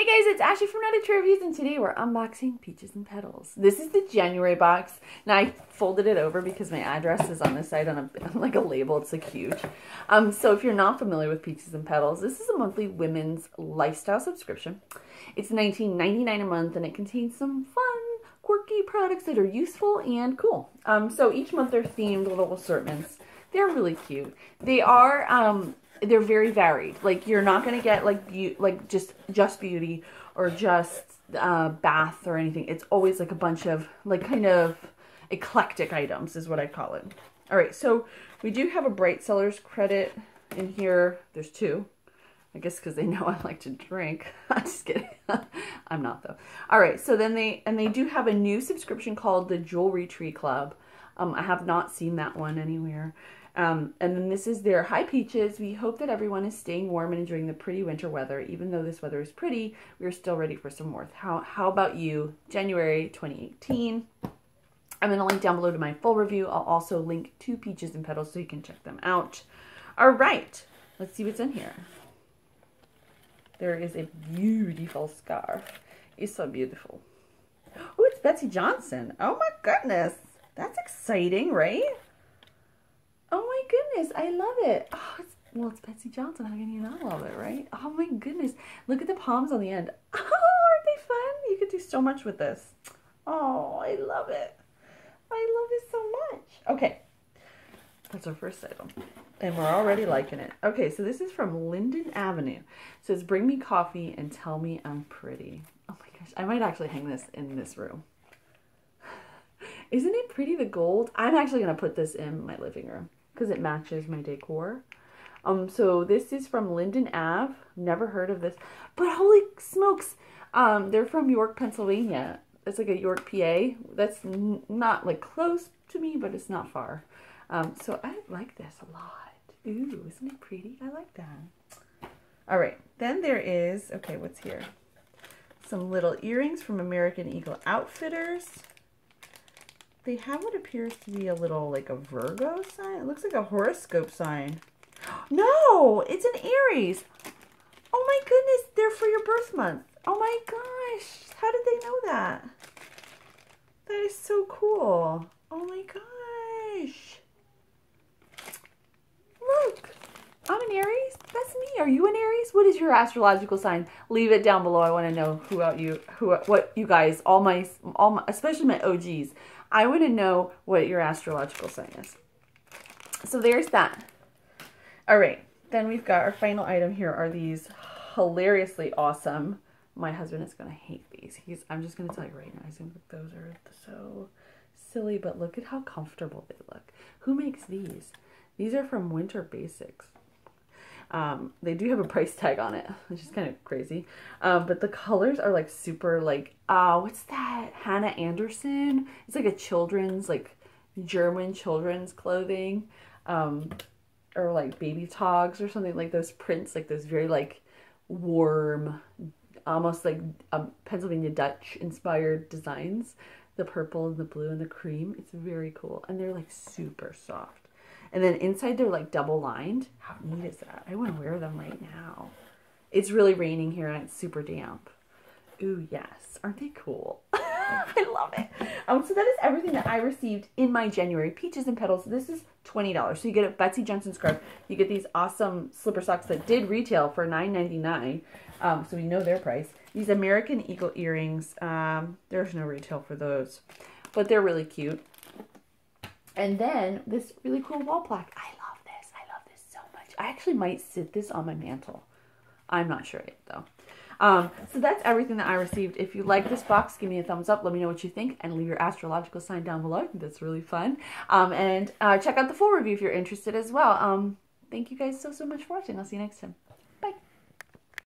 Hey guys, it's Ashley from Not a True Reviews, and today we're unboxing Peaches and Petals. This is the January box. Now I folded it over because my address is on this side on like a label. It's like huge. So if you're not familiar with Peaches and Petals, this is a monthly women's lifestyle subscription. It's $19.99 a month, and it contains some fun, quirky products that are useful and cool. So each month they're themed little assortments. They're really cute. They are they're very varied. Like, you're not going to get like just beauty or just bath or anything. It's always like a bunch of like kind of eclectic items is what I call it. All right, so we do have a Bright Sellers credit in here. There's two, I guess, because they know I like to drink. I'm just kidding. I'm not, though. All right, so then they do have a new subscription called the Jewelry Tree Club. I have not seen that one anywhere. And then this is their Hi Peaches. We hope that everyone is staying warm and enjoying the pretty winter weather. Even though this weather is pretty, we're still ready for some warmth. How about you? January 2018. I'm going to link down below to my full review. I'll also link to Peaches and Petals so you can check them out. All right, let's see what's in here. There is a beautiful scarf. It's so beautiful. Oh, it's Betsy Johnson. Oh my goodness. That's exciting, right? Oh my goodness, I love it. Oh, it's Betsy Johnson. How can you not love it, right? Oh my goodness. Look at the palms on the end. Oh, aren't they fun? You could do so much with this. Oh, I love it. I love it so much. Okay, that's our first item. And we're already liking it. Okay, so this is from Linden Avenue. It says, bring me coffee and tell me I'm pretty. Oh my gosh, I might actually hang this in this room. Isn't it pretty, the gold? I'm actually going to put this in my living room because it matches my decor. So this is from Linden Ave. Never heard of this. But holy smokes, they're from York, Pennsylvania. It's like a York, PA. That's not like close to me, but it's not far. So I like this a lot. Ooh, isn't it pretty? I like that. All right, then there is, okay, what's here? Some little earrings from American Eagle Outfitters. They have what appears to be a little, like a Virgo sign. It looks like a horoscope sign. No, it's an Aries. Oh my goodness, they're for your birth month. Oh my gosh, how did they know that? That is so cool. Oh my gosh. Look, I'm an Aries. That's me. Are you an Aries? What is your astrological sign? Leave it down below. I want to know what you guys, all my, especially my OGs. I want to know what your astrological sign is. So there's that. All right. Then we've got our final item here are these hilariously awesome. My husband is going to hate these. I'm just going to tell you right now. I think those are so silly, but look at how comfortable they look. Who makes these? These are from Winter Basics. They do have a price tag on it, which is kind of crazy. But the colors are like super like, what's that? Hannah Anderson. It's like a children's, like German children's clothing. Or like baby togs or something, like those prints, like those very like warm, almost like Pennsylvania Dutch inspired designs. The purple and the blue and the cream. It's very cool. And they're like super soft. And then inside they're like double lined. How neat is that? I want to wear them right now. It's really raining here and it's super damp. Ooh, yes. Aren't they cool? I love it. So that is everything that I received in my January Peaches and Petals. This is $20. So you get a Betsy Johnson scarf. You get these awesome slipper socks that did retail for $9.99. So we know their price. These American Eagle earrings. There's no retail for those. But they're really cute. And then this really cool wall plaque. I love this. I love this so much. I actually might sit this on my mantle. I'm not sure yet, though. So that's everything that I received. If you like this box, give me a thumbs up. Let me know what you think. And leave your astrological sign down below. I think that's really fun. And check out the full review if you're interested as well. Thank you guys so much for watching. I'll see you next time.